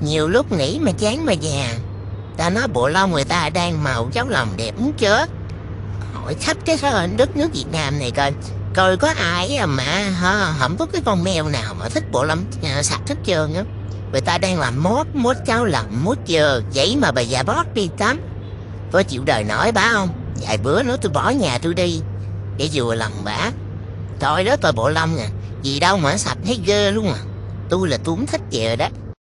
Nhiều lúc nghĩ mà chán mà già. Ta nói bộ lông người ta đang màu cháu lòng đẹp muốn chết. Hỏi khắp cái đất nước Việt Nam này coi. Coi có ai mà không có cái con mèo nào mà thích bộ lông sạch hết trơn á. Người ta đang làm mốt cháu lòng mốt chờ. Vậy mà bà già bót đi tắm. Có chịu đời nổi bả không? Vài bữa nữa tôi bỏ nhà tôi đi để vừa lòng bả. Thôi đó tôi bộ lông nè. Gì đâu mà sạch thấy ghê luôn à. Tôi là tôi không thích vậy rồi đó.